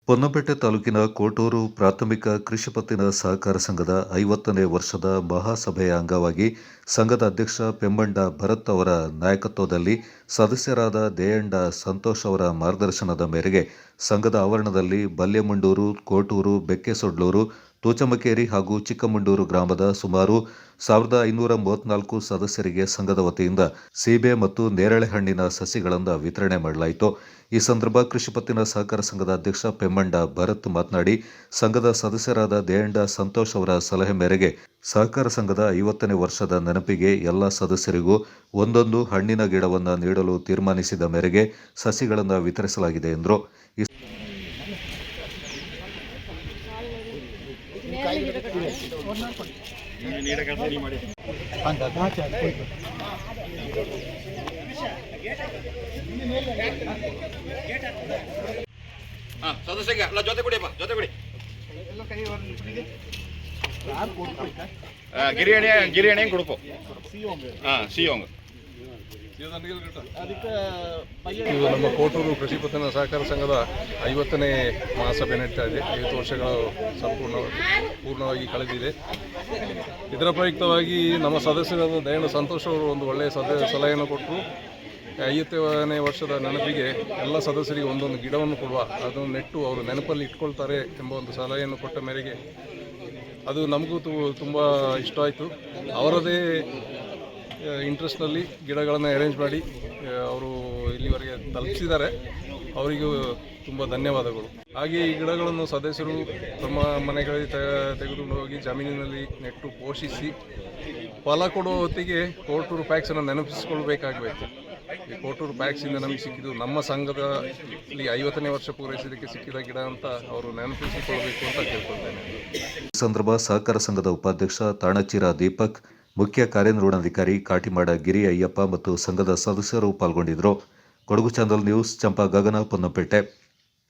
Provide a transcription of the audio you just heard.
ಪೊನ್ನಂಪೇಟೆ ತಾಲೂಕಿನ ಕೋಟೂರು ಪ್ರಾಥಮಿಕ ಕೃಷಿ ಪತ್ತಿನ ಸಹಕಾರ ಸಂಘದ 50ನೇ ವರ್ಷದ ಮಹಾಸಭೆಯ ಅಂಗವಾಗಿ ಸಂಘದ ಅಧ್ಯಕ್ಷ ಪೆಮ್ಮಂಡ ಭರತ್ ಅವರ ನಾಯಕತ್ವದಲ್ಲಿ ಸದಸ್ಯರಾದ ದೇಯಂಡ ಸಂತೋಷ್ ಅವರ ಮಾರ್ಗದರ್ಶನದ ಮೇರೆಗೆ ಸಂಘದ ಆವರಣದಲ್ಲಿ ಬಲ್ಯಮುಂಡೂರು, ಕೋಟೂರು, ಬೆಕ್ಕೆಸೊಡ್ಲೂರು, ತೂಚಮಕೇರಿ ಹಾಗೂ ಚಿಕ್ಕಮುಂಡೂರು ಗ್ರಾಮದ ಸುಮಾರು 1534 ಸದಸ್ಯರಿಗೆ ಸಂಘದ ವತಿಯಿಂದ ಸೀಬೆ ಮತ್ತು ನೇರಳೆ ಹಣ್ಣಿನ ಸಸಿಗಳನ್ನು ವಿತರಣೆ ಮಾಡಲಾಯಿತು. ಈ ಸಂದರ್ಭ ಕೃಷಿ ಪತ್ತಿನ ಸಹಕಾರ ಸಂಘದ ಅಧ್ಯಕ್ಷ ಪೆಮ್ಮಂಡ ಭರತ್ ಮಾತನಾಡಿ, ಸಂಘದ ಸದಸ್ಯರಾದ ದೇಯಂಡ ಸಂತೋಷ್ ಅವರ ಸಲಹೆ ಮೇರೆಗೆ ಸಹಕಾರ ಸಂಘದ 50ನೇ ವರ್ಷದ ನೆನಪಿಗೆ ಎಲ್ಲ ಸದಸ್ಯರಿಗೂ ಒಂದೊಂದು ಹಣ್ಣಿನ ಗಿಡವನ್ನು ನೀಡಲು ತೀರ್ಮಾನಿಸಿದ ಮೇರೆಗೆ ಸಸಿಗಳನ್ನು ವಿತರಿಸಲಾಗಿದೆ ಎಂದರು. ಸದಸ್ಯಗೆ ಅಲ್ಲ ಜೊತೆ ಕೊಡಿಯಪ್ಪ, ಜೊತೆ ಕೊಡಿ. ಗಿರಿಯಣೆ ಕೊಡುಪು. ಸಿಯೋಂಗ್ ಇದು ನಮ್ಮ ಕೋಟೂರು ಕೃಷಿ ಪತ್ತಿನ ಸಹಕಾರ ಸಂಘದ 50ನೇ ಮಹಾಸಭೆ ನಡೀತಾ ಇದೆ. 50 ವರ್ಷಗಳು ಪೂರ್ಣವಾಗಿ ಕಳೆದಿದೆ. ಇದರ ಪ್ರಯುಕ್ತವಾಗಿ ನಮ್ಮ ಸದಸ್ಯರಾದ ದಯಾನಂದ ಸಂತೋಷ್ ಅವರು ಒಂದು ಒಳ್ಳೆಯ ಸಲಹೆಯನ್ನು ಕೊಟ್ಟರು. 50ನೇ ವರ್ಷದ ನೆನಪಿಗೆ ಎಲ್ಲ ಸದಸ್ಯರಿಗೆ ಒಂದೊಂದು ಗಿಡವನ್ನು ಕೊಡುವ, ಅದನ್ನು ನೆಟ್ಟು ಅವರು ನೆನಪಲ್ಲಿ ಇಟ್ಕೊಳ್ತಾರೆ ಎಂಬ ಒಂದು ಸಲಹೆಯನ್ನು ಕೊಟ್ಟ ಮೇರೆಗೆ ಅದು ನಮಗೂ ತುಂಬ ಇಷ್ಟ ಆಯಿತು. ಅವರದೇ ಇಂಟ್ರೆಸ್ಟ್ನಲ್ಲಿ ಗಿಡಗಳನ್ನು ಅರೇಂಜ್ ಮಾಡಿ ಅವರು ಇಲ್ಲಿವರೆಗೆ ತಲುಪಿಸಿದ್ದಾರೆ. ಅವರಿಗೂ ತುಂಬ ಧನ್ಯವಾದಗಳು. ಹಾಗೆ ಈ ಗಿಡಗಳನ್ನು ಸದಸ್ಯರು ತಮ್ಮ ಮನೆಗಳಿಗೆ ತೆಗೆದುಕೊಂಡು ಹೋಗಿ ಜಮೀನಿನಲ್ಲಿ ನೆಟ್ಟು ಪೋಷಿಸಿ ಫಲ ಕೊಡುವ ಹೊತ್ತಿಗೆ ಕೋಟೂರು ಪ್ಯಾಕ್ಸನ್ನು ನೆನಪಿಸಿಕೊಳ್ಬೇಕಾಗಬೇಕು. ಈ ಕೋಟೂರು ಪ್ಯಾಕ್ಸಿಂದ ನಮಗೆ ಸಿಕ್ಕಿದ್ದು ನಮ್ಮ ಸಂಘದಲ್ಲಿ 50ನೇ ವರ್ಷ ಪೂರೈಸಿದ್ದಕ್ಕೆ ಸಿಕ್ಕಿದ ಗಿಡ ಅಂತ ಅವರು ನೆನಪಿಸಿಕೊಳ್ಳಬೇಕು ಅಂತ ಕೇಳ್ಕೊಳ್ತೇನೆ. ಈ ಸಂದರ್ಭ ಸಹಕಾರ ಸಂಘದ ಉಪಾಧ್ಯಕ್ಷ ತಾಣಚೀರ ದೀಪಕ್, ಮುಖ್ಯ ಕಾರ್ಯನಿರ್ವಹಣಾಧಿಕಾರಿ ಕಾಟಿಮಾಡ ಗಿರಿ ಅಯ್ಯಪ್ಪ ಮತ್ತು ಸಂಘದ ಸದಸ್ಯರು ಪಾಲ್ಗೊಂಡಿದ್ದರು. ಕೊಡಗು ಚಾನಲ್ ನ್ಯೂಸ್, ಚಂಪಾ ಗಗನ, ಪೊನ್ನಂಪೇಟೆ.